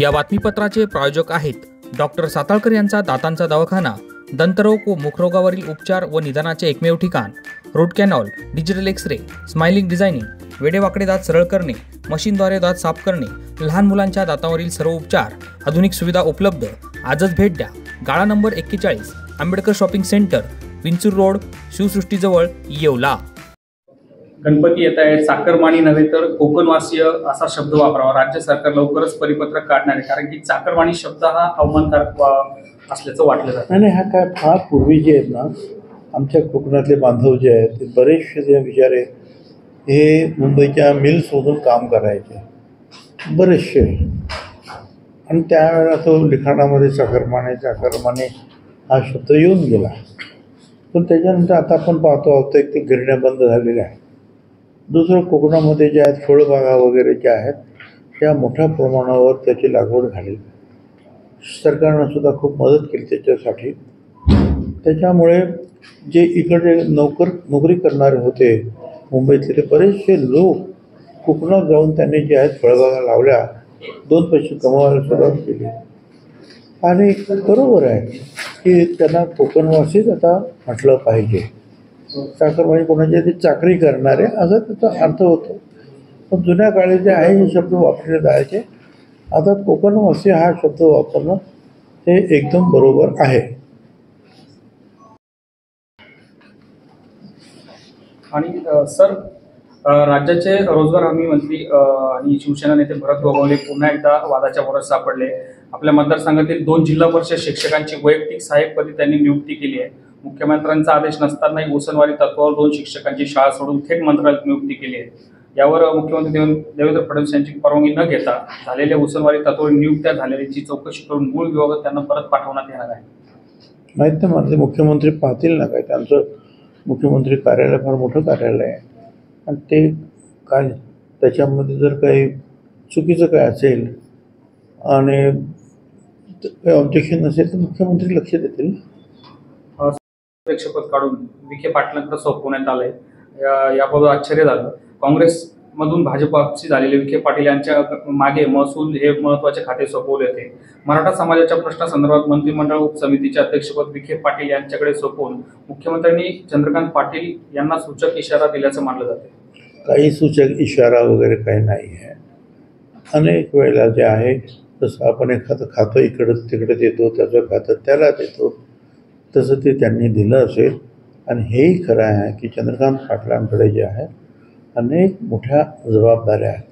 या बातमीपत्राचे प्रायोजक आहेत डॉक्टर साताळकर यांचा दातांचा दवाखाना, दंतरोग व मुखरोगावरील उपचार व निदानाचे एकमेव ठिकाण। Root canal, digital X-ray, smiling designing, वेडेवाकडे दात सरळ करणे, मशीनद्वारे दात साफ करणे, लहान मुलांच्या दातांवरील सर्व उपचार, आधुनिक सुविधा उपलब्ध। आजच भेट द्या। गाळा number 41, Ambedkar shopping centre, Vinchur road, शिवसृष्टीजवळ, येवला। गणपती येत आहेत, चाकरमानी नव्हे तर कोकणवासीय असा शब्द वापरावा। राज्य सरकार लवकरच परिपत्रक काढणार आहे, कारण की चाकरमानी शब्द हा अवमानकारक असल्याचं वाटलं जातं। आणि हा काय फार पूर्वी जे आहेत ना, आमच्या कोकणातले बांधव जे आहेत ते बरेचसे जे बिचारे हे मुंबईच्या मिल्समधून काम करायचे बरेचसे, आणि त्यावेळेला तो लिखाणामध्ये चाकरमाने हा शब्द येऊन गेला। पण त्याच्यानंतर आता आपण पाहतो आहोत एक ते गिरण्या बंद झालेल्या आहेत। दुसरं, कोकणामध्ये जे आहेत फळबागा वगैरे ज्या आहेत त्या मोठ्या प्रमाणावर त्याची लागवड झाली। सरकारनं सुद्धा खूप मदत केली त्याच्यासाठी। त्याच्यामुळे जे इकडे नोकरी करणारे होते मुंबईतले ते बरेचसे लोक कोकणात जाऊन त्यांनी जे आहेत फळबागा लावल्या, 2 पैसे कमवायला सुरुवात केली। आणि बरोबर आहे की त्यांना कोकणवासीच आता म्हटलं पाहिजे। चाकरमानी कोणाची ती चाकरी करणारे असा त्याचा अर्थ होतो। पण जुन्या काळी जे आहे हे शब्द वापरले जायचे, आता कोकणवासी हा शब्द वापरणं हे एकदम बरोबर आहे। आणि सर, राज्याचे रोजगार हमी मंत्री आणि शिवसेना नेते भरत गोगावले पुन्हा एकदा वादाच्या भोवऱ्यात सापडले। आपल्या मतदारसंघातील 2 जिल्हा परिषद शिक्षकांची वैयक्तिक सहाय्यकपदी त्यांनी नियुक्ती केली आहे। मुख्यमंत्र्यांचा आदेश नसतानाही उसनवारी तत्वावर 2 शिक्षकांची शाळा सोडून थेट मंत्रालयात नियुक्ती केली आहे। यावर मुख्यमंत्री देवेंद्र फडणवीस यांची परवानगी न घेता झालेल्या उसनवारी तत्वावर नियुक्त्या झालेल्याची चौकशी करून मूळ विभागात त्यांना परत पाठवण्यात येणार आहे। माहीत नाही मला, मुख्यमंत्री पाहतील ना काय, त्यांचं मुख्यमंत्री कार्यालय फार मोठं कार्यालय आहे, आणि ते काय त्याच्यामध्ये जर काही चुकीचं काय असेल आणि काही ऑब्जेक्शन नसेल तर मुख्यमंत्री लक्ष देतील। अध्यक्षपद काढून विखे पाटलांकडे सोपवण्यात आलंय, याबाबत आश्चर्य झालं। काँग्रेसमधून भाजप वापसी झालेले विखे पाटील यांच्या मागे महसूल हे महत्त्वाचे खाते सोपवले होते। मराठा समाजाच्या प्रश्नासंदर्भात मंत्रिमंडळ उपसमितीचे अध्यक्षपद विखे पाटील यांच्याकडे सोपवून मुख्यमंत्र्यांनी चंद्रकांत पाटील यांना सूचक इशारा दिल्याचं मानलं जाते। काही सूचक इशारा वगैरे काही नाही आहे। अनेक वेळेला जे आहे तसं आपण एखादं खातं इकडं तिकडे देतो, त्याचं खातं त्याला देतो, तसं ते त्यांनी दिलं असेल। आणि हेही खरं आहे की चंद्रकांत पाटलांकडे जे आहे अनेक मोठ्या जबाबदाऱ्या आहेत,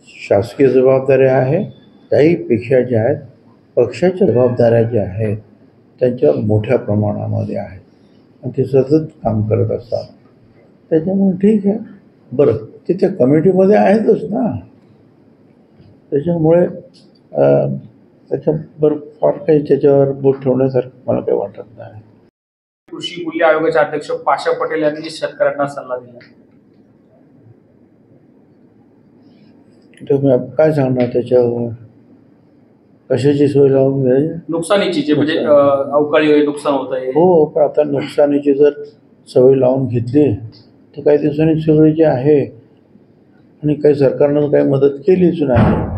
शासकीय जबाबदाऱ्या आहेत, त्याहीपेक्षा ज्या आहेत पक्षाच्या जबाबदाऱ्या ज्या आहेत त्यांच्यावर मोठ्या प्रमाणामध्ये आहेत, आणि ते सतत काम करत असतात। त्याच्यामुळे ठीक आहे, बरं ते त्या कमिटीमध्ये आहेतच ना, त्याच्यामुळे त्याच्यावर फार काही त्याच्यावर बोट ठेवण्यासारखं मला काही वाटत नाही। कृषी मूल्य आयोगाचे अध्यक्ष पाशा पटेल यांनी शेतकऱ्यांना सल्ला दिला। तुम्ही काय सांगणार त्याच्यावर? कशाची सोय लावून घ्यायची? नुकसानीची, जे म्हणजे अवकाळी नुकसान होत आहे। हो, पण आता नुकसानीची जर सवय लावून घेतली तर काही दिवसांनी सगळी जे आहे, आणि काही सरकारनं काही मदत केलीच नाही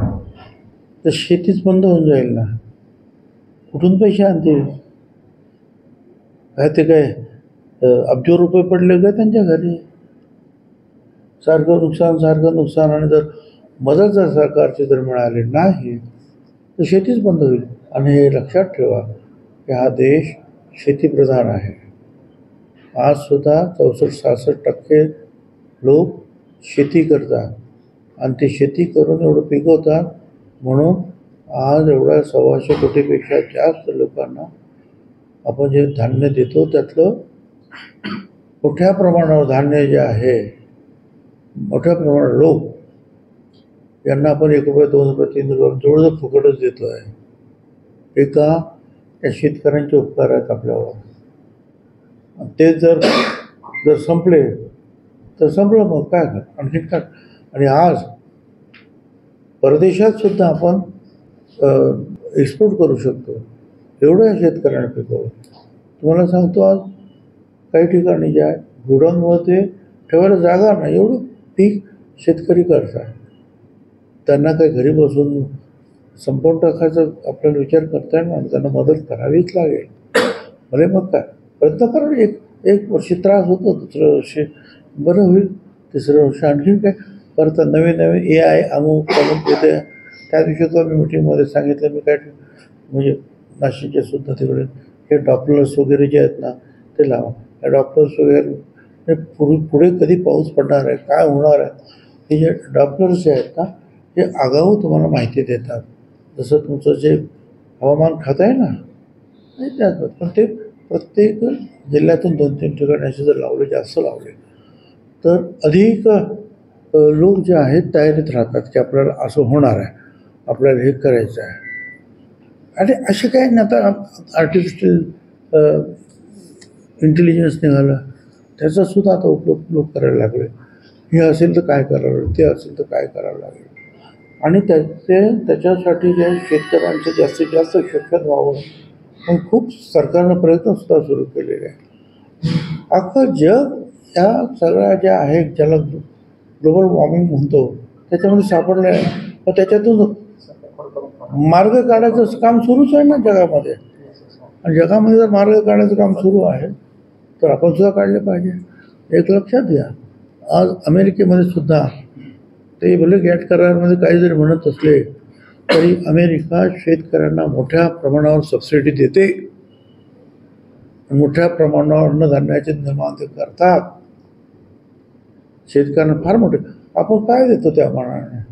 तर शेतीच बंद होऊन जाईल ना। कुठून पैसे आणतील? काय ते काय अब्ज रुपये पडले का त्यांच्या घरी? सारखं नुकसान, आणि जर मदत जर सरकारची जर मिळाली नाही तर शेतीच बंद होईल। आणि हे लक्षात ठेवा की हा देश शेतीप्रधान आहे। आज सुद्धा 64-66% लोक शेती करतात, आणि ते शेती करून एवढं पिकवतात, म्हणून आज एवढ्या 125 कोटीपेक्षा जास्त लोकांना आपण जे धान्य देतो त्यातलं मोठ्या प्रमाणावर धान्य जे आहे, मोठ्या प्रमाणात लोक यांना आपण 1 रुपये, 2 रुपये, 3 रुपये जवळजवळ फुकटच देतो आहे। हे का? त्या शेतकऱ्यांचे उपकार आहेत आपल्यावर। ते जर संपले तर संपलं, मग काय आणखी काय? आणि आज परदेशात सुद्धा आपण एक्सपोर्ट करू शकतो, एवढं शेतकऱ्यांना पिकवलं। तुम्हाला सांगतो, आज काही ठिकाणी जे आहे गोडाऊनमध्ये ठेवायला जागा नाही, एवढं पीक शेतकरी करतात। त्यांना काही घरी बसून संपवून टाकायचं आपल्याला विचार करता येणार नाही, त्यांना मदत करावीच लागेल. भले मग काय प्रयत्न करा. एक वर्षी त्रास होतो, दुसऱ्या वर्षी बरं होईल, तिसऱ्या वर्षी आणखीन काय परत नवीन AI अमुक येते. त्या दिवशी तो मी मीटिंगमध्ये सांगितलं, मी काय म्हणजे नाशिकचे सुद्धा तिकडे हे डॉक्टर्स वगैरे जे आहेत ना ते लावा. हे डॉक्टर्स वगैरे हे पुढे कधी पाऊस पडणार आहे, काय होणार आहे, हे जे डॉक्टर्स जे आहेत ना हे आगाऊ तुम्हाला माहिती देतात. जसं तुमचं जे हवामान खातं आहे ना त्यात पण ते प्रत्येक जिल्ह्यातून 2-3 ठिकाणी असे जर लावले, जास्त लावले तर अधिक लोक जे आहेत तयारीत राहतात की आपल्याला असं होणार आहे, आपल्याला हे करायचं आहे. आणि असे काय ना आता आर्टिफिशियल इंटेलिजन्स निघालं, त्याचासुद्धा आता उपयोग लोक करायला लागले. हे असेल तर काय करावं लागेल, ते असेल तर काय करावं लागेल. आणि त्याच्यासाठी जे शेतकऱ्यांचं जास्तीत जास्त शिक्षण व्हावं पण खूप सरकारनं प्रयत्नसुद्धा सुरू केलेले आहे. अख्खं जग ह्या सगळ्या ज्या आहेत ज्याला ग्लोबल वॉर्मिंग म्हणतो त्याच्यामध्ये सापडलं आहे. तर त्याच्यातून मार्ग काढायचं काम सुरूच आहे ना जगामध्ये. आणि जगामध्ये जर मार्ग काढायचं काम सुरू आहे तर आपण सुद्धा काढले पाहिजे. एक लक्षात घ्या, आज अमेरिकेमध्ये सुद्धा ते भले गॅट करारामध्ये काही जरी म्हणत असले तरी अमेरिका शेतकऱ्यांना मोठ्या प्रमाणावर सबसिडी देते, मोठ्या प्रमाणावर अन्नधान्याचे निर्माण ते करतात. शेतकऱ्यांना फार मोठे. आपण काय देतो त्या मानाने?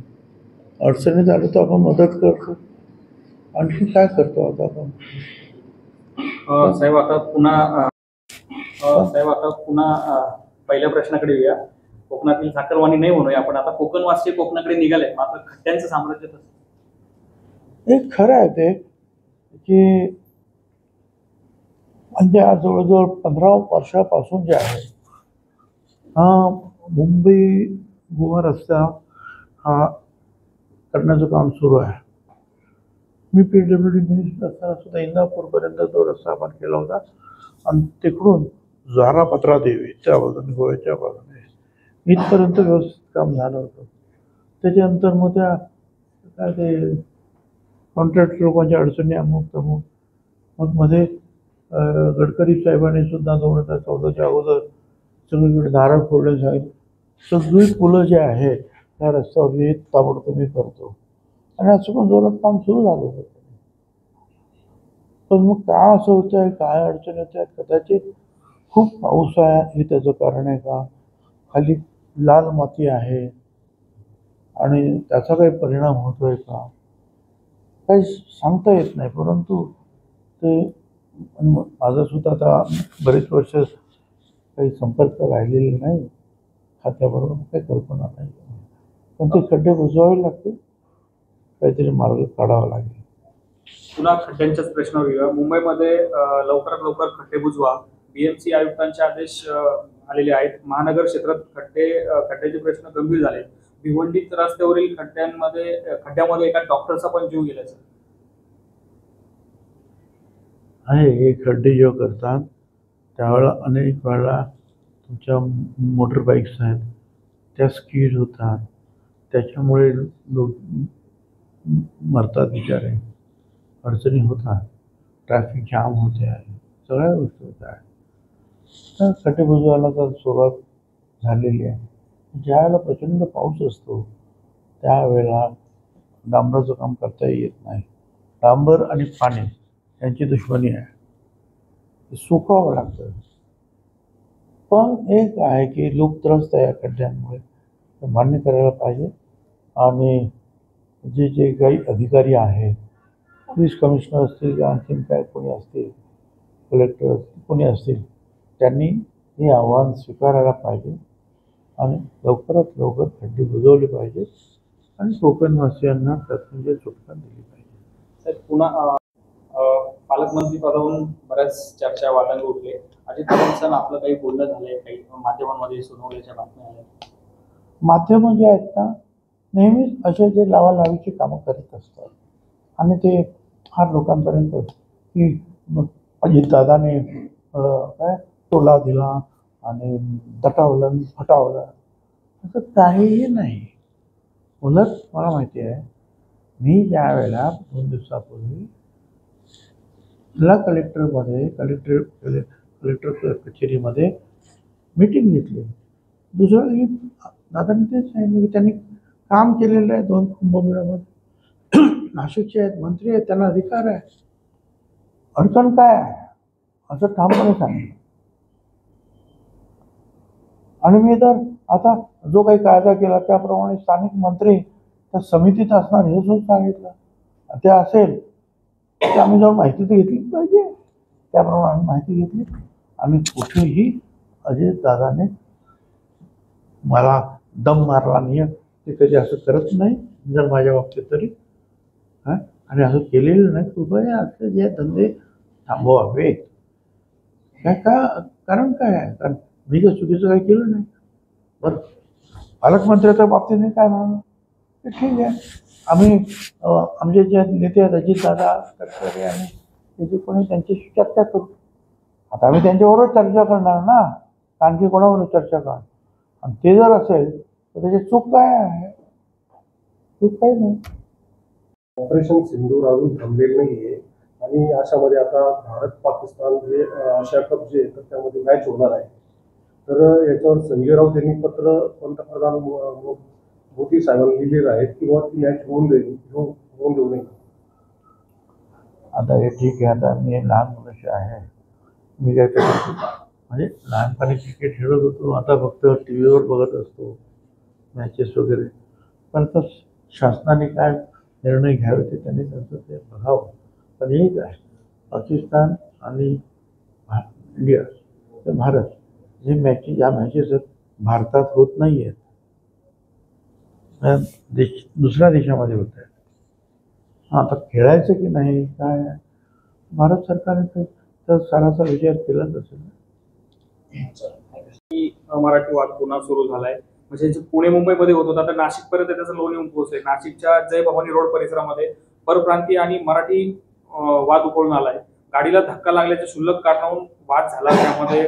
अडचणीत आलो तर आपण मदत करतो, आणखी काय करतो आता आपण? साहेब आता पुन्हा पहिल्या प्रश्नाकडे येऊया. कोकणातील साखरवाणी नाही म्हणूया आपण, आता कोकणवासी कोकणाकडे निघाले, मात्र खड्ड्यांचं साम्राज्य तसं. हे खरं आहे ते की म्हणजे आज जवळजवळ 15 वर्षापासून जे आहे हा मुंबई गोवा रस्ता हा करण्याचं काम सुरू आहे. मी PWD मिनिस्टर असताना सुद्धा इंदापूरपर्यंत तो रस्ता आपण केला होता आणि तिकडून झारापत्रा देवी त्या बाजूने गोव्याच्या बाजूने इथपर्यंत व्यवस्थित काम झालं होतं. त्याच्यानंतर मग त्या काय ते कॉन्ट्रॅक्ट लोकांच्या अडचणी अमुक तमुक मग मध्ये गडकरी साहेबांनी सुद्धा 2014च्या अगोदर सगळीकडे नारळ फोडले सांगितलं. सगळी पुलं जे आहेत त्या रस्त्यावर मी ताबडतोब मी करतो आणि असं पण जोरात काम सुरू झालं होतं. पण मग का असं होतं आहे, काय अडचण होत आहेत? कदाचित खूप पाऊस आहे हे त्याचं कारण आहे का, खाली लाल माती आहे आणि त्याचा काही परिणाम होतो आहे का, काही सांगता येत नाही. परंतु ते माझं सुद्धा आता बरेच वर्ष काही संपर्क राहिलेले नाही खात्याबरोबर, काही कल्पना नाही. पण ते खड्डे बुजवावे लागतील, काहीतरी मार्ग काढावा लागेल. पुन्हा खड्ड्यांच्याच प्रश्नावर येऊया. मुंबईमध्ये लवकरात लवकर खड्डे बुजवा, BMC आयुक्तांचे आदेश आलेले आहेत. महानगर क्षेत्रात खड्ड्याचे प्रश्न गंभीर झाले. भिवंडीत रस्त्यावरील खड्ड्यामध्ये एका डॉक्टरचा पण जीव गेल्याचं आहे. हे खड्डे जेव्हा करतात त्यावेळेला अनेक वेळेला तुमच्या मोटर बाईक्स आहेत त्या स्कीड होतात, त्याच्यामुळे लोक मरतात बिचारे, अडचणी होतात, ट्रॅफिक जाम होते आहे, सगळ्या गोष्टी होत आहेत. तर खड्डे बुजवायला तर सुरुवात झालेली आहे. ज्या वेळेला प्रचंड पाऊस असतो त्यावेळेला डांबराचं काम करता येत नाही. डांबर आणि पाणी यांची दुश्मनी आहे, ते सुकावं लागतं. पण एक आहे की लोक त्रस्त आहे या खड्ड्यांमुळे, ते मान्य करायला पाहिजे. आणि जे काही अधिकारी आहेत, पोलीस कमिशनर असतील किंवा आणखीन काय कोणी असतील, कलेक्टर कोणी असतील, त्यांनी हे आव्हान स्वीकारायला पाहिजे आणि लवकरात लवकर खड्डे बुजवले पाहिजे आणि कोकणवासियांना त्यातून सुटका दिली पाहिजे. पुन्हा पालकमंत्री पदावरून बऱ्याच चर्चा वादांग उठले. अजित पवारांचं आपलं काही बोलणं झालंय, काही माध्यमांमध्ये सुनावल्याच्या बातम्या आल्या? माध्यमं जे आहेत ना नेहमीच असे जे लावालावीची कामं करत असतात आणि ते फार लोकांपर्यंत की अजितदादाने काय टोला दिला आणि दटावलं फटावलं, असं काहीही नाही. उलट मला माहिती आहे मी ज्या वेळेला 2 दिवसापूर्वी जिल्हा कलेक्टर कचेरीमध्ये मीटिंग घेतली, दुसऱ्या दिवशी दादांनी तेच सांगितलं की त्यांनी काम केलेलं आहे 2 कुंभमेळ्यामध्ये. नाशिकचे आहेत, मंत्री आहेत, त्यांना अधिकार आहे, अडचण काय आहे असं ठामपणे सांगितलं. आणि मी तर आता जो काही कायदा केला त्याप्रमाणे स्थानिक मंत्री त्या समितीत असणार हे सुद्धा सांगितलं. ते असेल तर आम्ही जाऊन माहिती तर घेतलीच पाहिजे. त्याप्रमाणे आम्ही माहिती घेतली आणि कुठेही अजितदादाने मला दम मारला नाही. ते कधी असं करत नाही, जर माझ्या बाबतीत तरी. आणि असं केलेलं नाही. कृपया असं जे धंदे थांबवावे. काय कारण काय आहे? कारण मी काही चुकीचं काही केलं नाही. बरं, पालकमंत्र्याच्या बाबतीने काय म्हणून ते ठीक आहे. आम्ही आमचे जे नेते आहेत अजितदादा तटकरे आणि त्याची कोणी त्यांच्याशी चर्चा करू. आता आम्ही त्यांच्याबरोबर चर्चा करणार ना, आणखी कोणाबरोबर चर्चा करणार. आणि ते जर असेल तर त्याची चूक काय आहे? चूक काही नाही. ऑपरेशन सिंधूर अजून थांबलेलं नाहीये आणि अशामध्ये आता भारत पाकिस्तान जे आशिया कप जे तर त्यामध्ये मॅच होणार आहे. तर याच्यावर संजय राऊत यांनी पत्र पंतप्रधान मोदी साहेबांना लिहिलेलं आहे किंवा ती मॅच होऊन देऊ नये. आता हे ठीक आहे. आता मी लहान मनुष्य आहे, मी काय करतो म्हणजे लहानपणी क्रिकेट खेळत होतो, आता फक्त टी व्हीवर बघत असतो मॅचेस वगैरे. पण तर शासनाने काय निर्णय घ्यावे ते त्यांनी त्यांचं ते बघावं. पण एक आहे, पाकिस्तान आणि इंडिया ते भारत जे ज्या मॅचेस आहेत भारतात होत नाही आहेत, दुसऱ्या देशामध्ये होत आहेत. आता खेळायचं की नाही काय आहे, भारत सरकारने तर साराचा विचार केलाच असेल. मराठी वाद पुन्हा सुरू झालाय. म्हणजे जे पुणे मुंबईमध्ये होत होता तर नाशिकपर्यंत त्याचं लोण येऊन पोहोचले. नाशिकच्या जय भवानी रोड परिसरामध्ये परप्रांतीय आणि मराठी वाद उकळून आलाय. गाडीला धक्का लागल्याच्या क्षुल्लक कारणावरून वाद झाला. त्यामध्ये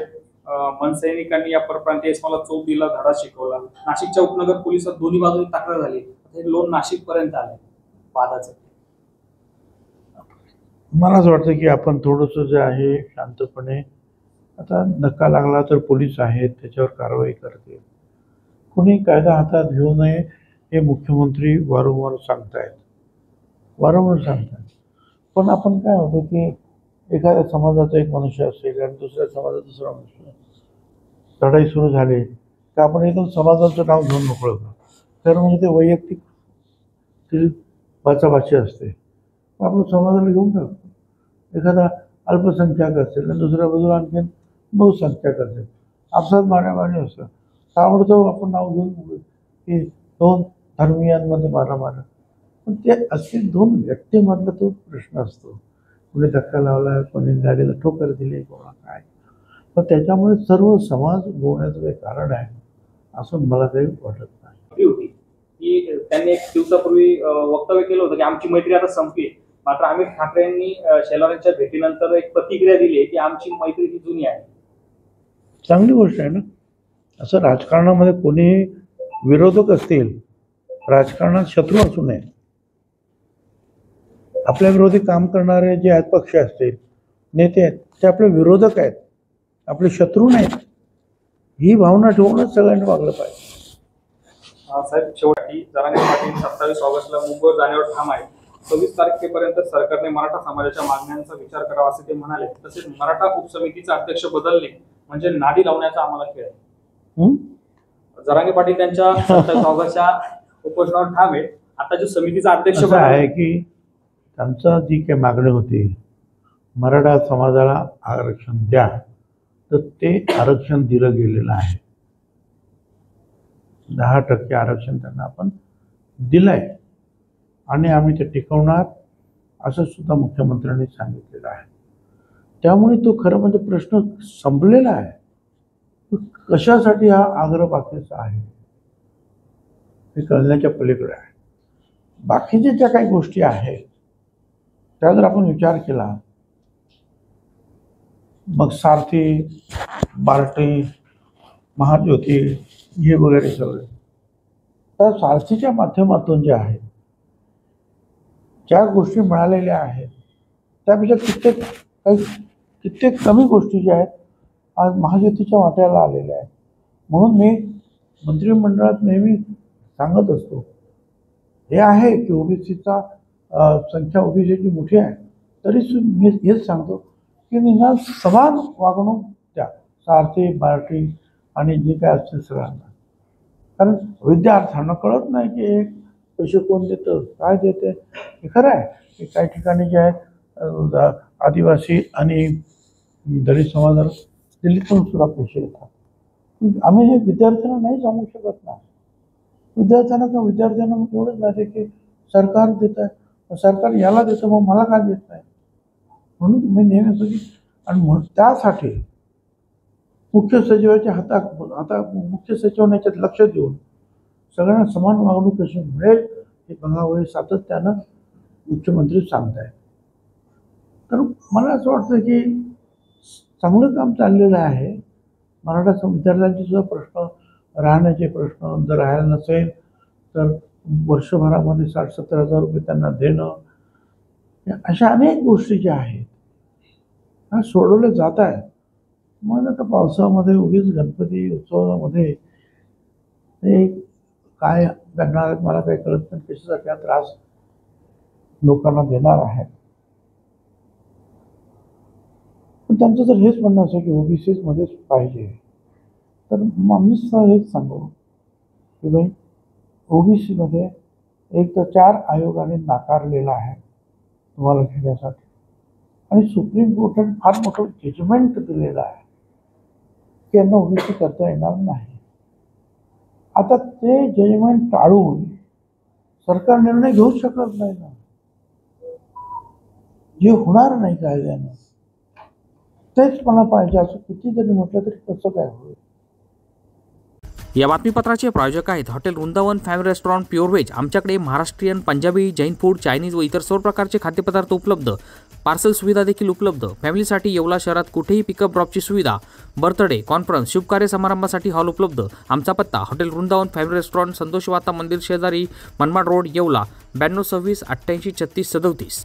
मनसैनिकांनी या परप्रांतीय इसमाला चोप दिला, धडा शिकवला. नाशिकच्या उपनगर पोलिसात दोन्ही बाजूंनी तक्रार झाली. हे लोन नाशिक पर्यंत आलंय वादाचं. मला असं वाटतं की आपण थोडंसं जे आहे शांतपणे, आता धक्का लागला तर पोलीस आहेत त्याच्यावर कारवाई करतील. कोणी कायदा हातात घेऊ नये हे मुख्यमंत्री वारंवार सांगतायत. पण आपण काय होतं की एखाद्या समाजाचा एक मनुष्य असेल आणि दुसऱ्या समाजाचा दुसरा मनुष्य, लढाई सुरू झाली तर आपण एकदम समाजाचं नाव घेऊन मोकळं करतो. तर म्हणजे ते वैयक्तिक बाचाबाची असते. आपण समाजाला घेऊन टाकतो. एखादा अल्पसंख्याक असेल आणि दुसऱ्या बाजूला आणखीन बहुसंख्याक असेल, आपसात मारामारी असतं. ताबडतोब आपण नाव घेऊन की 2 धर्मीयांमध्ये मारामारी. पण ते असे 2 व्यक्तीमधला तो प्रश्न असतो. कोणी धक्का लावला, कोणी गाडीला ठोकर दिली, कोणा काय. पण त्याच्यामुळे सर्व समाज गोवण्याचं काही कारण आहे असं मला काही वाटत नाही. होती की त्यांनी 1 दिवसापूर्वी वक्तव्य केलं होतं की आमची मैत्री आता संपली. मात्र अमित ठाकरे यांनी शेलारांच्या भेटीनंतर एक प्रतिक्रिया दिली आहे की आमची मैत्री ही जुनी आहे. चांगली गोष्ट आहे ना. असं राजकारणामध्ये कोणी विरोधक असतील, राजकारणात शत्रू असू नये. आपल्या विरोधी काम करणारे जे आहेत पक्ष असतील, नेते आहेत, ते आपले विरोधक आहेत, आपले शत्रू नाहीत. ही भावना ठेवूनच सगळ्यांनी वागलं पाहिजे. साहेब, शेवटी जरांगे पाटील 27 ऑगस्टला मुंबईवर जाण्यावर ठाम आहे. 26 तारखेपर्यंत सरकारने मराठा समाजाच्या मागण्यांचा विचार करावा असे ते म्हणाले. तसेच मराठा उपसमितीचा अध्यक्ष बदलणे म्हणजे नादी लावण्याचा आम्हाला खेळ आहे. जरांगे पाटील त्यांच्या 27 ऑगस्टच्या उपोषणावर ठाम आहे. आता जो समितीचा अध्यक्ष आहे की त्यांचा जी काही मागणी होती मराठा समाजाला आरक्षण द्या, तर ते आरक्षण दिलं गेलेलं आहे. 10% आरक्षण त्यांना आपण दिलं आहे आणि आम्ही ते टिकवणार असं सुद्धा मुख्यमंत्र्यांनी सांगितलेलं आहे. त्यामुळे तो खरं म्हणजे प्रश्न संपलेला आहे. कशासाठी हा आग्रह बाकीचा आहे हे कळण्याच्या पलीकडे आहे. बाकीच्या ज्या काही गोष्टी आहेत त्या जर आपण विचार केला, मग सारथी, बार्टी, महाज्योती हे वगैरे सगळे, तर सारथीच्या माध्यमातून जे आहे ज्या गोष्टी मिळालेल्या आहेत त्यापेक्षा कित्येक कमी गोष्टी ज्या आहेत आज महायुतीच्या वाट्याला आलेल्या आहेत. म्हणून मी मंत्रिमंडळात नेहमी सांगत असतो, हे आहे की ओबीसीचा संख्या ओबीसीची मोठी आहे, तरी मी हेच सांगतो की निदान समान वागणूक द्या सारथी मराठी आणि जे काय असतील सगळ्यांना. कारण विद्यार्थ्यांना कळत नाही की एक पैसे कोण देतं काय देते. हे खरं आहे की काही ठिकाणी जे आहेत आदिवासी आणि दलित समाजाला दिल्लीतून सुद्धा पैसे येतात. आम्ही हे विद्यार्थ्यांना नाही सांगू शकत ना. विद्यार्थ्यांना एवढंच माहिती की सरकार देत आहे, सरकार याला देतं मग मला काय देत नाही. म्हणून मी नेहमी असं की आणि त्यासाठी मुख्य सचिवाच्या आता मुख्य सचिवांनी याच्यात लक्ष देऊन सगळ्यांना समान वागणूक कशी मिळेल हे बघावं हे सातत्यानं मुख्यमंत्री सांगत आहेत. तर मला असं वाटतं की चांगलं काम चाललेलं आहे. मराठा विद्यार्थ्यांचे सुद्धा प्रश्न, राहण्याचे प्रश्न, जर राहायला नसेल तर वर्षभरामध्ये 60-70 हजार रुपये त्यांना देणं, अशा अनेक गोष्टी ज्या आहेत ह्या सोडवल्या जात आहेत. मग आता पावसामध्ये उगीच गणपती उत्सवामध्ये ते काय करणार आहेत मला काही कळत नाही. कशासाठी हा त्रास लोकांना देणार आहे. पण त्यांचं जर हेच म्हणणं असं की ओबीसीमध्येच पाहिजे तर आम्हीच हेच सांगू की बाई ओबीसीमध्ये एक तर 4 आयोगाने नाकारलेला आहे तुम्हाला घेण्यासाठी आणि सुप्रीम कोर्टाने फार मोठं जजमेंट दिलेलं आहे की यांना ओबीसी करता येणार नाही. आता ते जजमेंट टाळून सरकार निर्णय घेऊ शकत नाही ना. जे होणार नाही कायद्यानं तेच मला पाहिजे असं किती जरी म्हटलं तरी कसं काय होईल. या बातमीपत्राचे प्रायोजक आहेत hotel Vrindavan family restaurant pure veg. आमच्याकडे महाराष्ट्रीयन, पंजाबी, जैन फूड, चायनीज व इतर सर्व प्रकारचे खाद्यपदार्थ उपलब्ध. पार्सल सुविधा देखील उपलब्ध. फॅमिलीसाठी येवला शहरात कुठेही पिकअप ड्रॉपची सुविधा. बर्थडे, कॉन्फरन्स, शुभकार्य समारंभासाठी हॉल उपलब्ध. आमचा पत्ता hotel Vrindavan family restaurant, Santosh वाता मंदिर शेजारी, मनमाड रोड, येवला, 92 26 88 36 37.